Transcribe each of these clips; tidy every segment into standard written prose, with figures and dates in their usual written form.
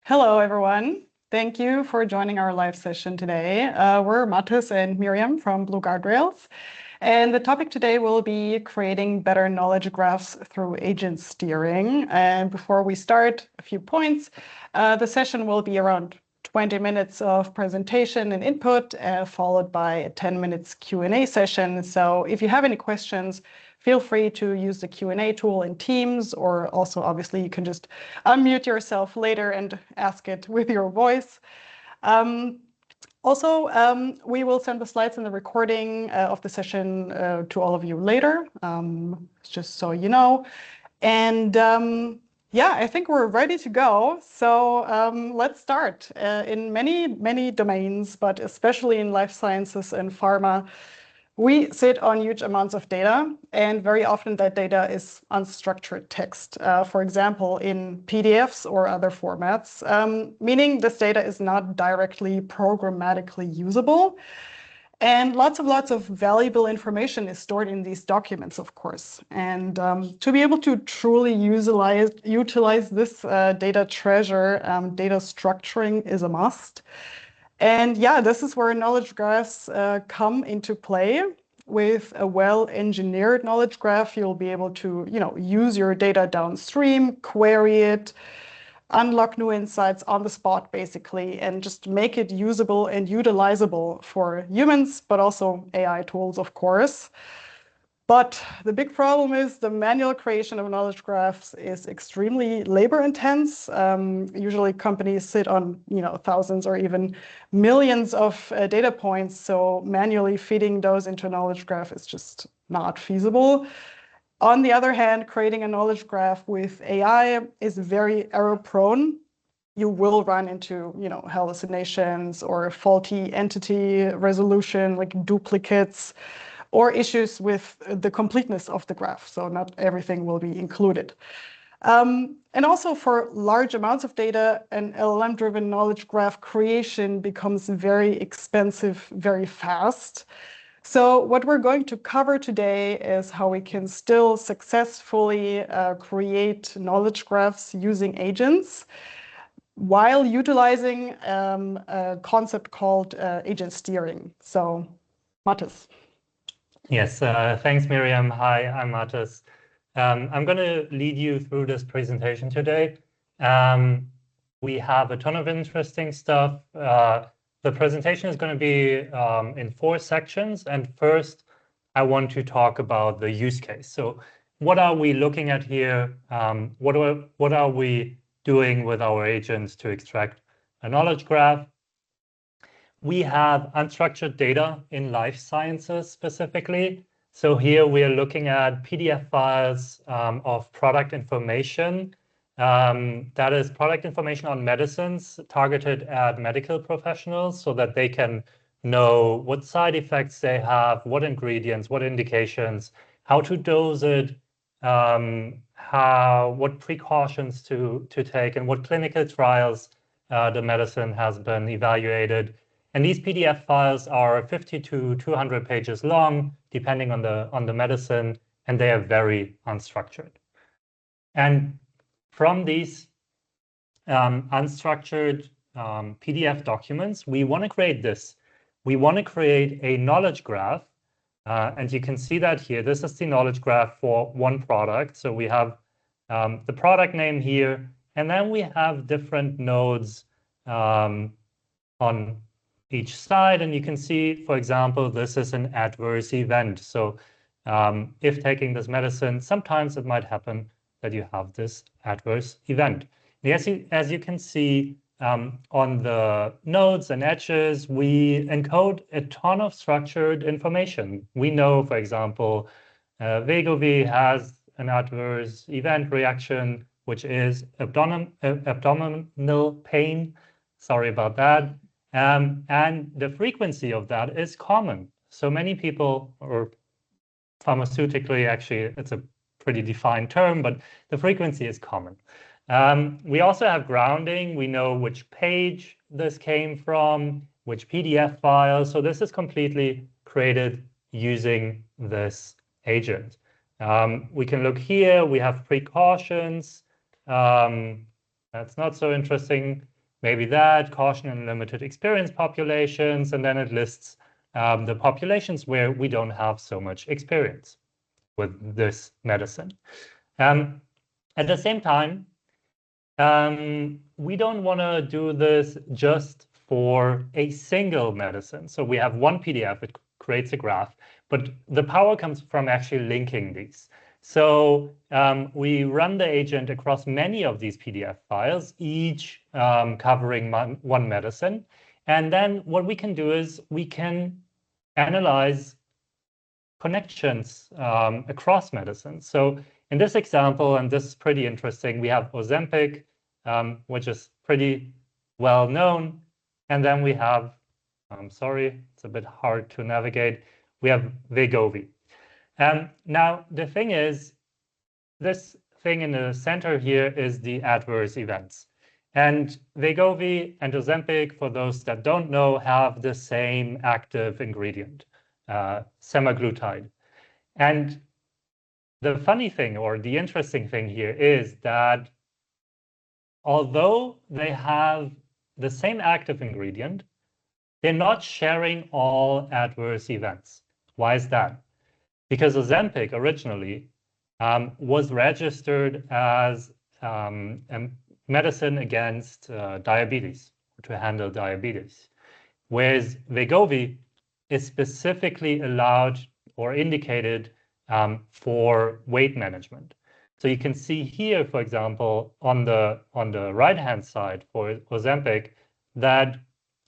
Hello, everyone. Thank you for joining our live session today. We're Mathis and Miriam from Blue Guardrails, and the topic today will be creating better knowledge graphs through agent steering. And before we start, a few points. The session will be around 20 minutes of presentation and input, followed by a 10 minutes Q&A session. So if you have any questions, feel free to use the Q&A tool in Teams, or also obviously you can just unmute yourself later and ask it with your voice. We will send the slides and the recording of the session to all of you later, just so you know. And yeah, I think we're ready to go. So let's start. In many domains, but especially in life sciences and pharma, we sit on huge amounts of data, and very often that data is unstructured text, for example, in PDFs or other formats, meaning this data is not directly programmatically usable. And lots of valuable information is stored in these documents, of course. And to be able to truly utilize this data treasure, data structuring is a must. And yeah, this is where knowledge graphs come into play. With a well-engineered knowledge graph, you'll be able to, use your data downstream, query it, unlock new insights on the spot, basically, and just make it usable and utilizable for humans, but also AI tools, of course. But the big problem is the manual creation of knowledge graphs is extremely labor intense. Usually companies sit on thousands or even millions of data points. So manually feeding those into a knowledge graph is just not feasible. On the other hand, creating a knowledge graph with AI is very error prone. You will run into hallucinations or faulty entity resolution, like duplicates, or issues with the completeness of the graph. So not everything will be included. And also for large amounts of data, an LLM-driven knowledge graph creation becomes very expensive very fast. So what we're going to cover today is how we can still successfully create knowledge graphs using agents while utilizing a concept called agent steering. So, Mathis. Yes, thanks, Miriam. Hi, I'm Mathis. I'm going to lead you through this presentation today. We have a ton of interesting stuff. The presentation is going to be in 4 sections. And first, I want to talk about the use case. So what are we looking at here? What are we doing with our agents to extract a knowledge graph? We have unstructured data in life sciences specifically. So here we are looking at PDF files of product information. That is product information on medicines targeted at medical professionals so that they can know what side effects they have, what ingredients, what indications, how to dose it, what precautions to take, and what clinical trials the medicine has been evaluated. And these PDF files are 50 to 200 pages long, depending on the medicine, and they are very unstructured. And from these unstructured PDF documents, we want to create this. We want to create a knowledge graph, and you can see that here. This is the knowledge graph for one product. So we have the product name here, and then we have different nodes on each side, and you can see, for example, this is an adverse event. So if taking this medicine, sometimes it might happen that you have this adverse event. As you can see on the nodes and edges, we encode a ton of structured information. We know, for example, Wegovy has an adverse event reaction, which is abdominal pain. Sorry about that. And the frequency of that is common. So many people, or pharmaceutically, actually, it's a pretty defined term, but the frequency is common. We also have grounding. We know which page this came from, which PDF file. So this is completely created using this agent. We can look here. We have precautions. That's not so interesting. maybe that, caution and limited experience populations, and then it lists the populations where we don't have so much experience with this medicine. At the same time, we don't want to do this just for a single medicine. So we have one PDF, it creates a graph, but the power comes from actually linking these. So we run the agent across many of these PDF files, each covering one medicine. And then what we can do is we can analyze connections across medicines. So in this example, and this is pretty interesting, we have Ozempic, which is pretty well known. And then we have, I'm sorry, it's a bit hard to navigate. We have Wegovy. Now, the thing is, this thing in the center here is the adverse events. And Wegovy and Ozempic, for those that don't know, have the same active ingredient, semaglutide. And the funny thing, or the interesting thing here, is that although they have the same active ingredient, they're not sharing all adverse events. Why is that? Because Ozempic originally was registered as a medicine against diabetes, to handle diabetes, whereas Wegovy is specifically allowed or indicated for weight management. So you can see here, for example, on the right-hand side for Ozempic, that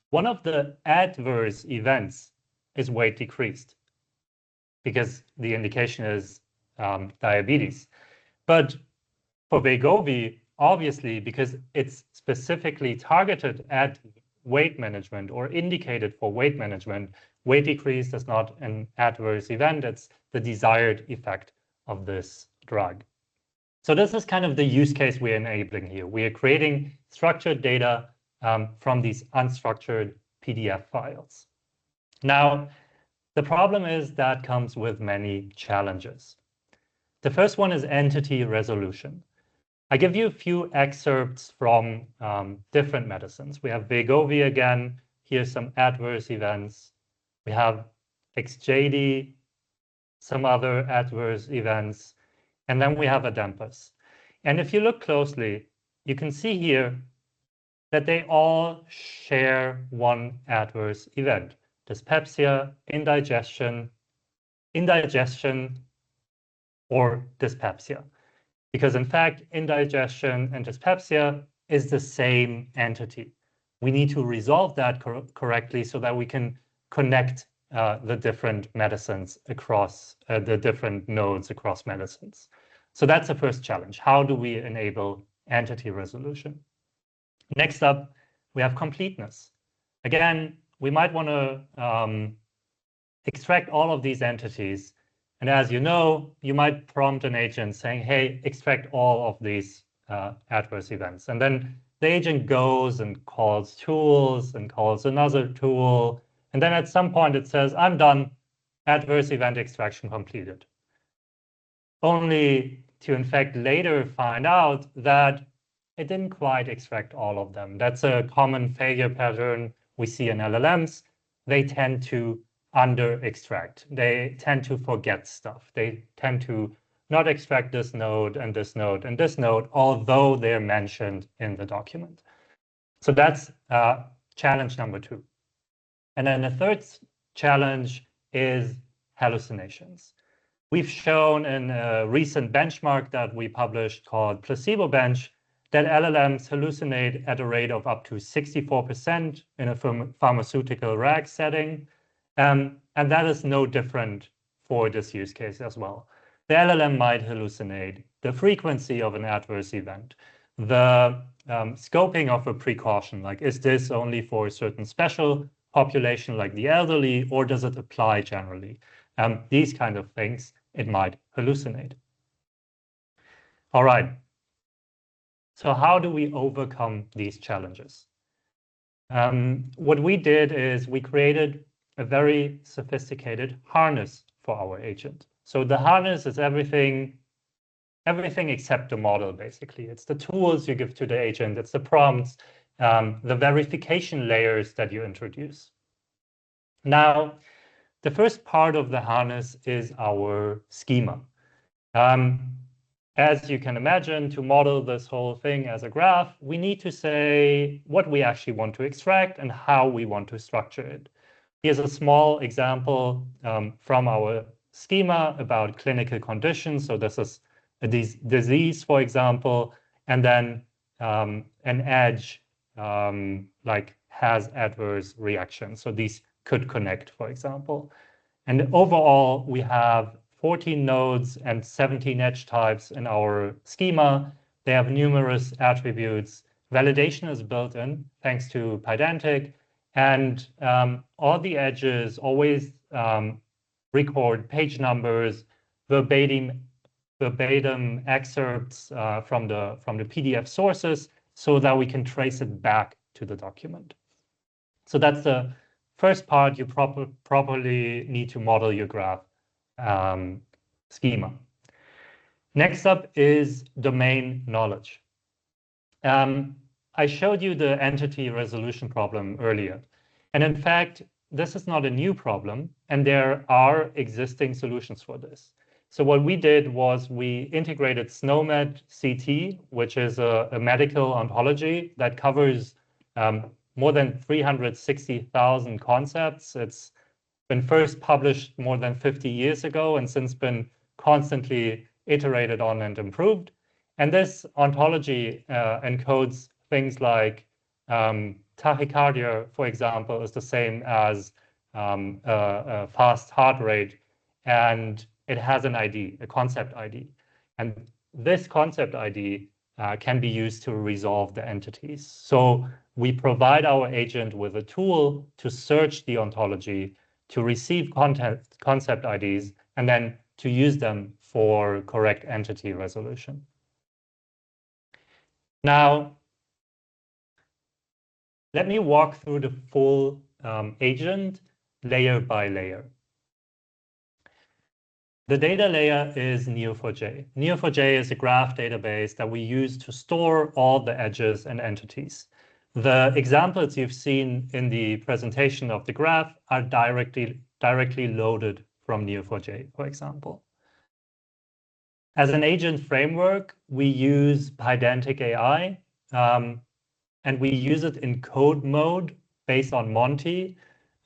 one of the adverse events is weight decreased, because the indication is diabetes. But for Wegovy, obviously, because it's specifically targeted at weight management or indicated for weight management, weight decrease is not an adverse event. It's the desired effect of this drug. So this is kind of the use case we're enabling here. We are creating structured data from these unstructured PDF files. Now, the problem is that comes with many challenges. The first one is entity resolution. I give you a few excerpts from different medicines. We have Wegovy again. Here's some adverse events. We have Exjade, some other adverse events. And then we have Adempas. And if you look closely, you can see here that they all share one adverse event: dyspepsia, indigestion, or dyspepsia. Because in fact, indigestion and dyspepsia is the same entity. We need to resolve that correctly so that we can connect the different medicines across the different nodes across medicines. So that's the first challenge. How do we enable entity resolution? Next up, we have completeness. Again, we might want to extract all of these entities. And as you know, you might prompt an agent saying, hey, extract all of these adverse events. And then the agent goes and calls tools and calls another tool. And then at some point it says, I'm done, adverse event extraction completed. Only to in fact later find out that it didn't quite extract all of them. That's a common failure pattern we see in LLMs. They tend to under-extract. They tend to forget stuff. They tend to not extract this node and this node and this node, although they're mentioned in the document. So that's challenge number 2. And then the third challenge is hallucinations. We've shown in a recent benchmark that we published called Placebo Bench that LLMs hallucinate at a rate of up to 64% in a pharmaceutical RAG setting. And that is no different for this use case as well. The LLM might hallucinate the frequency of an adverse event, the scoping of a precaution, like is this only for a certain special population like the elderly, or does it apply generally? These kind of things, it might hallucinate. All right. So how do we overcome these challenges? What we did is we created a very sophisticated harness for our agent. So the harness is everything except the model, basically. It's the tools you give to the agent, it's the prompts, the verification layers that you introduce. Now, the first part of the harness is our schema. As you can imagine, to model this whole thing as a graph, we need to say what we actually want to extract and how we want to structure it. Here's a small example from our schema about clinical conditions. So this is a disease, for example, and then an edge like has adverse reactions. So these could connect, for example. And overall, we have 14 nodes and 17 edge types in our schema. They have numerous attributes. Validation is built in thanks to Pydantic. And all the edges always record page numbers, verbatim excerpts from the PDF sources so that we can trace it back to the document. So that's the first part. You properly need to model your graph schema. Next up is domain knowledge. I showed you the entity resolution problem earlier. And in fact, this is not a new problem, and there are existing solutions for this. So what we did was we integrated SNOMED CT, which is a medical ontology that covers more than 360,000 concepts. It's been first published more than 50 years ago and since been constantly iterated on and improved. And this ontology encodes things like tachycardia, for example, is the same as a fast heart rate, and it has an ID, a concept ID. And this concept ID can be used to resolve the entities. So we provide our agent with a tool to search the ontology, to receive concept IDs, and then to use them for correct entity resolution. Now, let me walk through the full agent layer by layer. The data layer is Neo4j. Neo4j is a graph database that we use to store all the edges and entities. The examples you've seen in the presentation of the graph are directly loaded from Neo4j, for example. As an agent framework, we use Pydantic AI, and we use it in code mode based on Monty.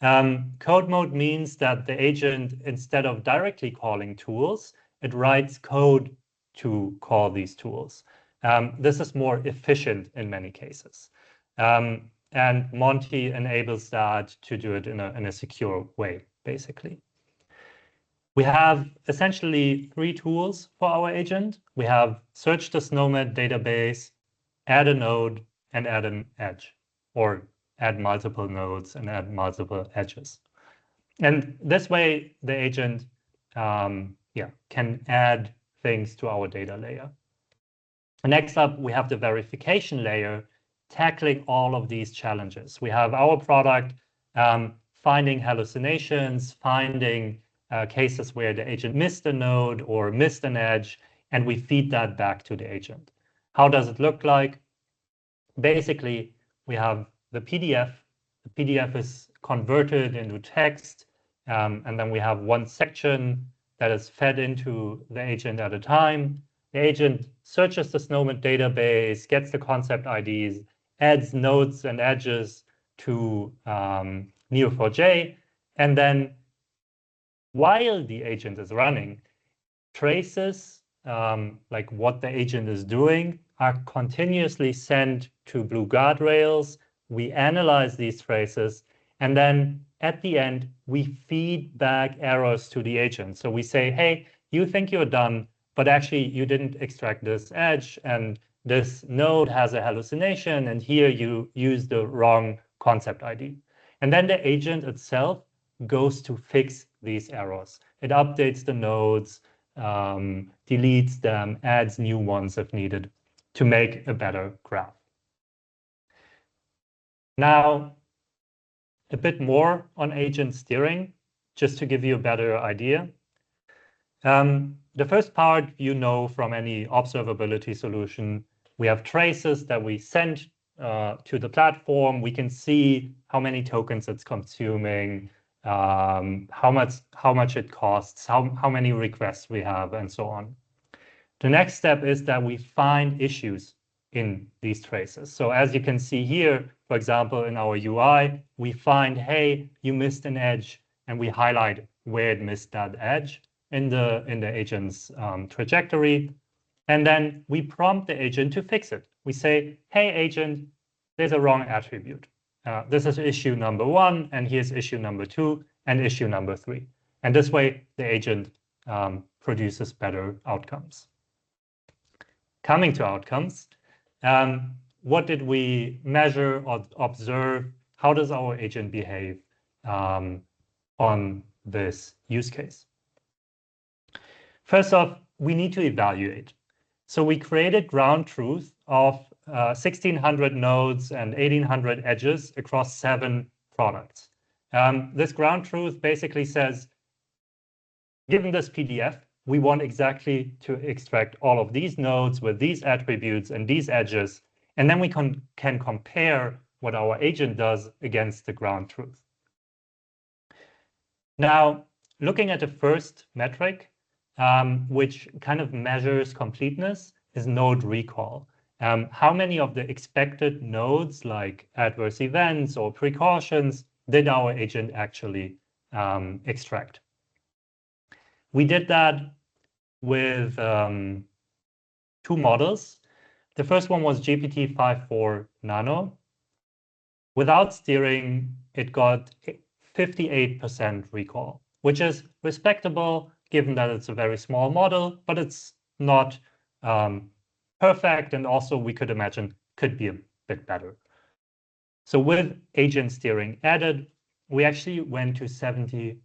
Code mode means that the agent, instead of directly calling tools, it writes code to call these tools. This is more efficient in many cases. And Monty enables that to do it in a secure way, basically. We have essentially 3 tools for our agent. We have search the SNOMED database, add a node, and add an edge, or add multiple nodes and add multiple edges. And this way, the agent can add things to our data layer. And next up, we have the verification layer, tackling all of these challenges. We have our product finding hallucinations, finding cases where the agent missed a node or missed an edge, and we feed that back to the agent. How does it look like? Basically, we have the PDF. The PDF is converted into text, and then we have one section that is fed into the agent at a time. The agent searches the SNOMED database, gets the concept IDs, adds nodes and edges to Neo4j, and then while the agent is running, traces like what the agent is doing are continuously sent to Blue Guardrails. We analyze these traces, and then at the end, we feed back errors to the agent. So we say, hey, you think you're done, but actually you didn't extract this edge, and this node has a hallucination, and here you use the wrong concept ID. And then the agent itself goes to fix these errors. It updates the nodes, deletes them, adds new ones if needed to make a better graph. Now, a bit more on agent steering, just to give you a better idea. The first part you know from any observability solution. We have traces that we send to the platform. We can see how many tokens it's consuming, how much it costs, how many requests we have, and so on. The next step is that we find issues in these traces. So as you can see here, for example, in our UI, we find, hey, you missed an edge, and we highlight where it missed that edge in the agent's trajectory. And then we prompt the agent to fix it. We say, hey, agent, there's a wrong attribute. This is issue number 1, and here's issue number 2, and issue number 3. And this way, the agent produces better outcomes. Coming to outcomes, what did we measure or observe? How does our agent behave on this use case? First off, we need to evaluate. So we created ground truth of 1,600 nodes and 1,800 edges across 7 products. This ground truth basically says, given this PDF, we want exactly to extract all of these nodes with these attributes and these edges, and then we can compare what our agent does against the ground truth. Now, looking at the first metric, which kind of measures completeness, is node recall. How many of the expected nodes, like adverse events or precautions, did our agent actually extract? We did that with 2 models. The first one was GPT-5.4 Nano. Without steering, it got 58% recall, which is respectable given that it's a very small model, but it's not perfect, and also we could imagine could be a bit better. So with agent steering added, we actually went to 72%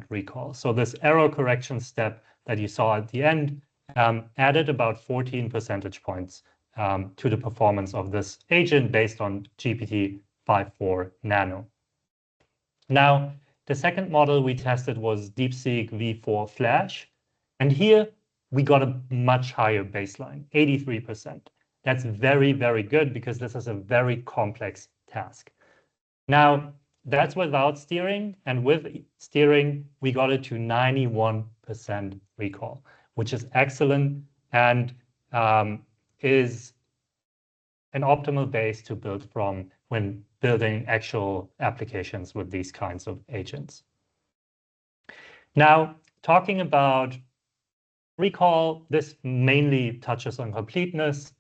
recall. So this error correction step that you saw at the end added about 14 percentage points to the performance of this agent based on GPT-5.4 Nano. Now, the second model we tested was DeepSeek V4 Flash. And here we got a much higher baseline, 83%. That's very, very good because this is a very complex task. Now, that's without steering. And with steering, we got it to 91% recall, which is excellent and is an optimal base to build from when building actual applications with these kinds of agents. Now, talking about recall, this mainly touches on completeness.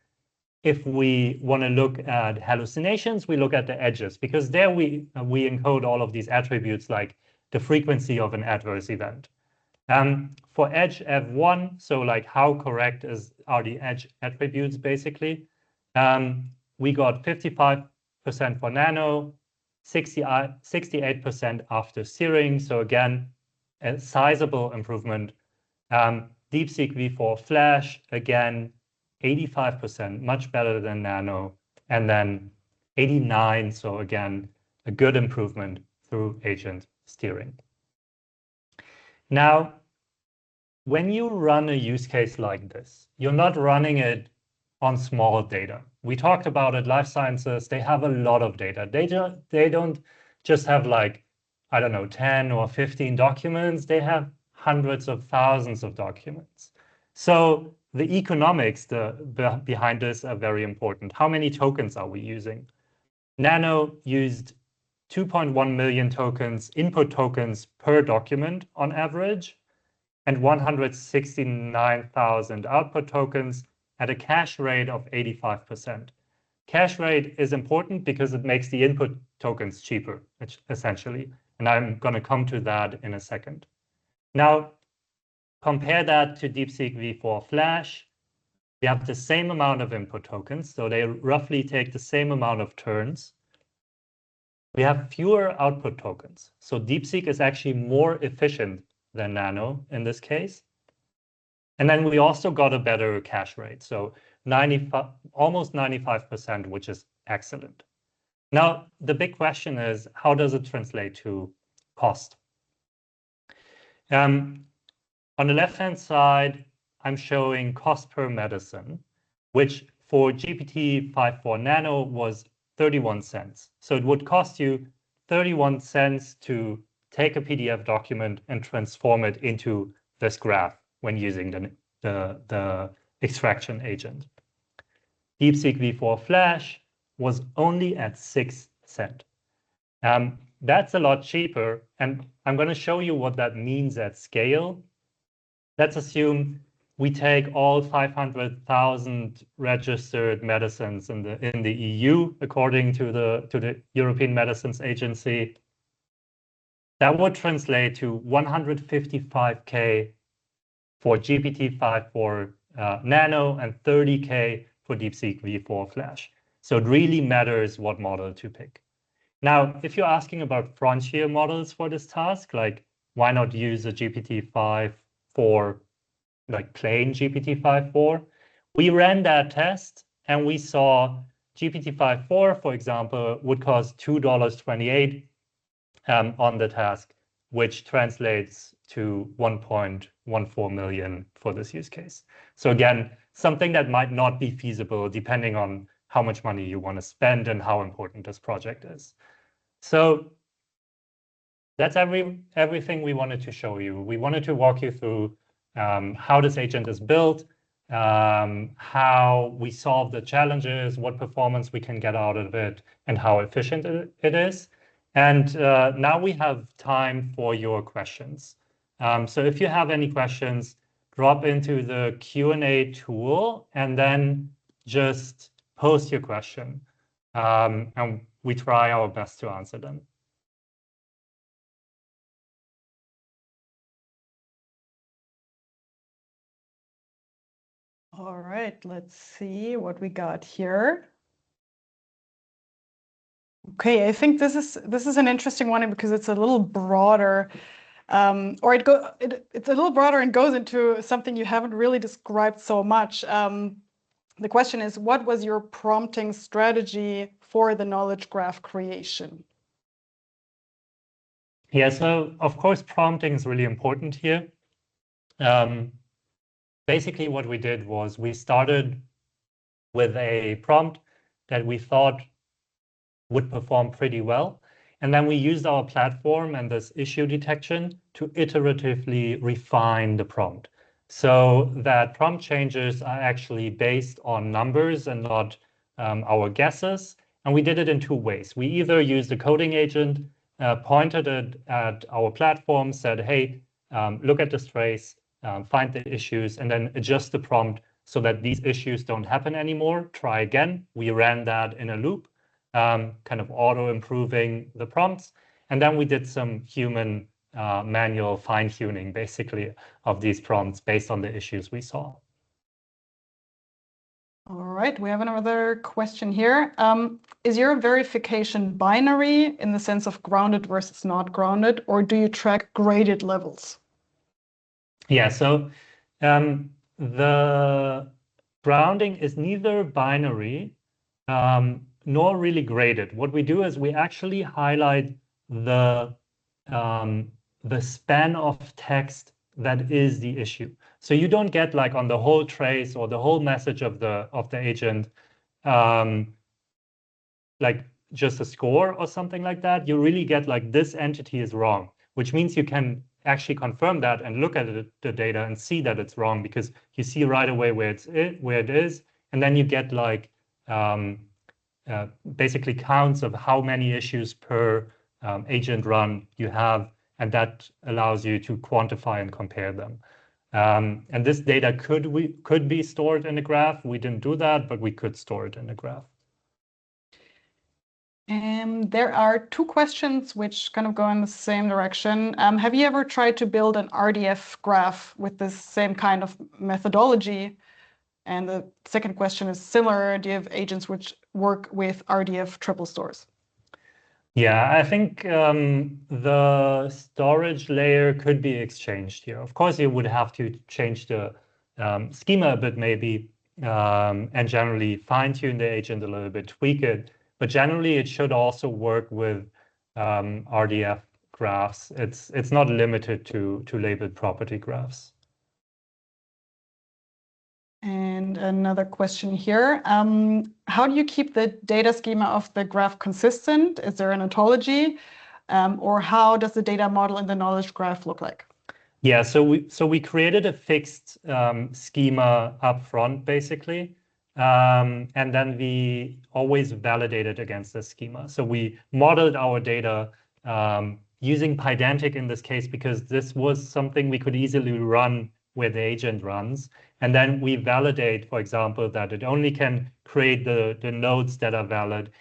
If we want to look at hallucinations, we look at the edges, because there we encode all of these attributes like the frequency of an adverse event. For edge F1, so like how correct are the edge attributes basically, we got 55% for Nano, 68% after steering. So again, a sizable improvement. DeepSeek V4 Flash, again, 85%, much better than Nano, and then 89, so again, a good improvement through agent steering. Now, when you run a use case like this, you're not running it on small data. We talked about it, life sciences, they have a lot of data. They don't just have like, I don't know, 10 or 15 documents, they have hundreds of thousands of documents. So the economics behind this are very important. How many tokens are we using? Nano used 2.1 million tokens, input tokens per document on average, and 169,000 output tokens at a cache rate of 85%. Cache rate is important because it makes the input tokens cheaper, essentially. And I'm going to come to that in a second. Now, compare that to DeepSeek V4 Flash. We have the same amount of input tokens, so they roughly take the same amount of turns. We have fewer output tokens. So DeepSeek is actually more efficient than Nano in this case. And then we also got a better cache rate, so almost 95%, which is excellent. Now, the big question is, how does it translate to cost? On the left-hand side, I'm showing cost per medicine, which for GPT-5.4 Nano was 31 cents. So it would cost you 31 cents to take a PDF document and transform it into this graph when using the extraction agent. DeepSeek V4 Flash was only at 6 cents. That's a lot cheaper, and I'm going to show you what that means at scale. Let's assume we take all 500,000 registered medicines in the EU, according to the European Medicines Agency. That would translate to 155K for GPT-5.4 Nano and 30K for DeepSeek V4 Flash. So it really matters what model to pick. Now, if you're asking about frontier models for this task, like why not use a GPT-5.4, like plain GPT-5.4, we ran that test and we saw GPT-5.4, for example, would cost $2.28 on the task, which translates to 1.14 million for this use case. So again, something that might not be feasible depending on how much money you want to spend and how important this project is. So that's everything we wanted to show you. We wanted to walk you through how this agent is built, how we solve the challenges, what performance we can get out of it, and how efficient it is. And now we have time for your questions. So if you have any questions, drop into the Q&A tool and then just post your question. And we try our best to answer them. All right, let's see what we got here. Okay, I think this is an interesting one because it's a little broader, or it's a little broader and goes into something you haven't really described so much. The question is, what was your prompting strategy for the knowledge graph creation? Yeah, so of course, prompting is really important here. Basically, what we did was we started with a prompt that we thought would perform pretty well. And then we used our platform and this issue detection to iteratively refine the prompt, so that prompt changes are actually based on numbers and not our guesses. And we did it in two ways. We either used a coding agent, pointed it at our platform, said, hey, look at this trace, find the issues, and then adjust the prompt so that these issues don't happen anymore. Try again. We ran that in a loop, kind of auto-improving the prompts. And then we did some human manual fine-tuning, basically, of these prompts based on the issues we saw. All right, we have another question here. Is your verification binary in the sense of grounded versus not grounded, or do you track graded levels? Yeah, so the grounding is neither binary nor really graded. What we do is we actually highlight the span of text that is the issue. So you don't get like on the whole trace or the whole message of the agent, like just a score or something like that. You really get like this entity is wrong, which means you can actually confirm that and look at the data and see that it's wrong because you see right away where it is, and then you get like basically counts of how many issues per agent run you have, and that allows you to quantify and compare them. And this data could be stored in a graph. We didn't do that, but we could store it in a graph. There are two questions which kind of go in the same direction. Have you ever tried to build an RDF graph with this same kind of methodology? And the second question is similar. Do you have agents which work with RDF triple stores? Yeah, I think the storage layer could be exchanged here. Of course, you would have to change the schema a bit maybe, and generally fine-tune the agent a little bit, tweak it. But generally, it should also work with RDF graphs. It's not limited to labeled property graphs. And another question here. How do you keep the data schema of the graph consistent? Is there an ontology? Or how does the data model in the knowledge graph look like? Yeah, so we created a fixed schema up front, basically. And then we always validated against the schema. So we modeled our data using Pydantic in this case, because this was something we could easily run where the agent runs. And then we validate, for example, that it only can create the nodes that are valid.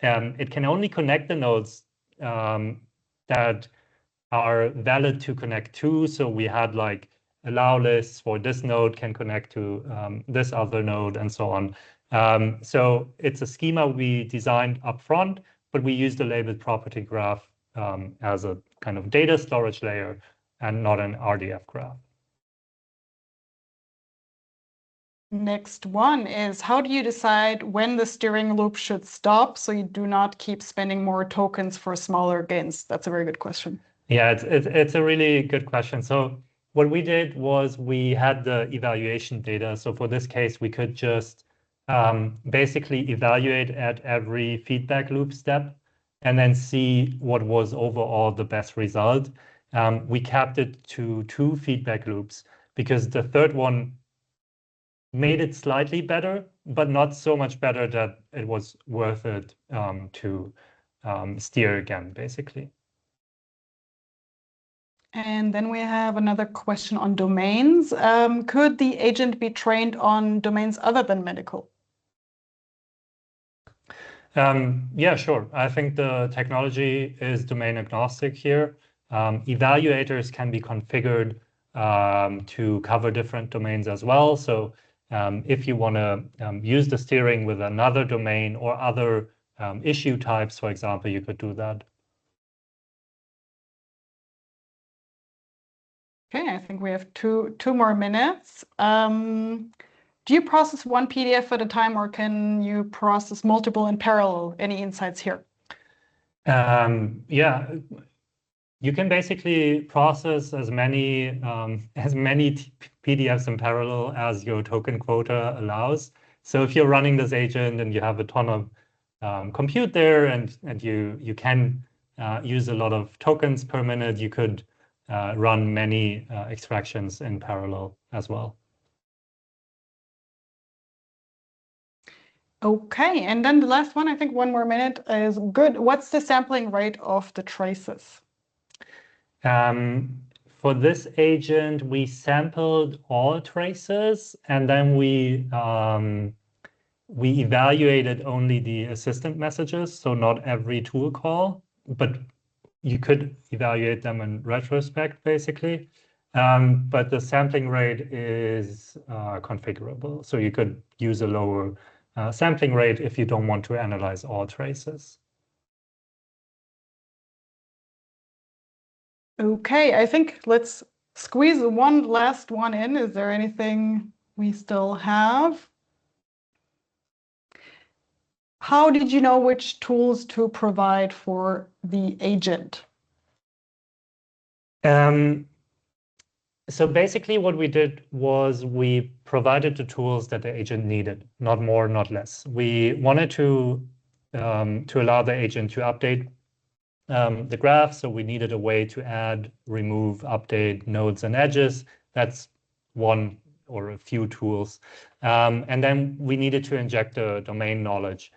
It can only connect the nodes that are valid to connect to. So we had like allow lists for this node can connect to this other node and so on. So it's a schema we designed up front, but we used the labeled property graph as a kind of data storage layer and not an RDF graph. Next one is, how do you decide when the steering loop should stop so you do not keep spending more tokens for smaller gains? That's a very good question. Yeah, it's a really good question. So what we did was we had the evaluation data. So for this case, we could just basically evaluate at every feedback loop step and then see what was overall the best result. We capped it to 2 feedback loops because the third one made it slightly better, but not so much better that it was worth it to steer again, basically. And then we have another question on domains. Could the agent be trained on domains other than medical? Yeah, sure. I think the technology is domain agnostic here. Evaluators can be configured to cover different domains as well. So if you want to use the steering with another domain or other issue types, for example, you could do that. Okay, I think we have two more minutes. Do you process one PDF at a time, or can you process multiple in parallel? Any insights here? Yeah, you can basically process as many PDFs in parallel as your token quota allows. So if you're running this agent and you have a ton of compute there, and you can use a lot of tokens per minute, you could run many extractions in parallel as well. Okay, and then the last one, I think 1 more minute is good. What's the sampling rate of the traces? For this agent, we sampled all traces, and then we evaluated only the assistant messages, so not every tool call, but you could evaluate them in retrospect, basically. But the sampling rate is configurable, so you could use a lower sampling rate if you don't want to analyze all traces. Okay, I think let's squeeze one last one in. Is there anything we still have? How did you know which tools to provide for the agent? So basically what we did was we provided the tools that the agent needed, not more, not less. We wanted to allow the agent to update the graph, so we needed a way to add, remove, update nodes and edges. That's one or a few tools. And then we needed to inject the domain knowledge.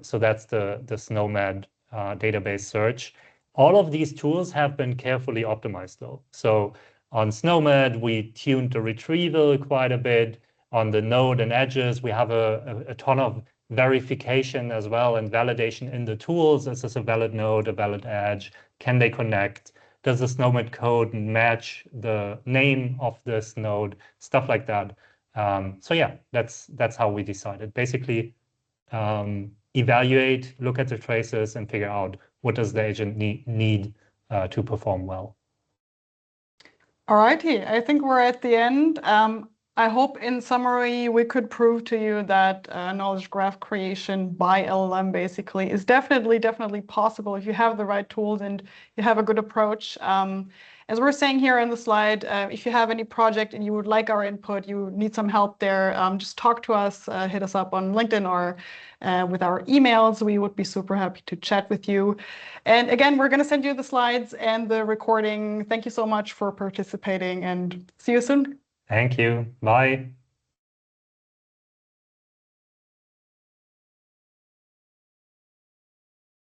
So that's the SNOMED database search. All of these tools have been carefully optimized though. So on SNOMED, we tuned the retrieval quite a bit. On the node and edges, we have a ton of verification as well and validation in the tools. Is this a valid node, a valid edge? Can they connect? Does the SNOMED code match the name of this node? Stuff like that. So yeah, that's how we decided. Basically, evaluate, look at the traces, and figure out what does the agent need to perform well. All righty, I think we're at the end. I hope in summary we could prove to you that knowledge graph creation by LLM basically is definitely possible if you have the right tools and you have a good approach. as we're saying here on the slide, if you have any project and you would like our input, you need some help there, just talk to us, hit us up on LinkedIn or with our emails. We would be super happy to chat with you. And again, we're going to send you the slides and the recording. Thank you so much for participating, and see you soon. Thank you. Bye.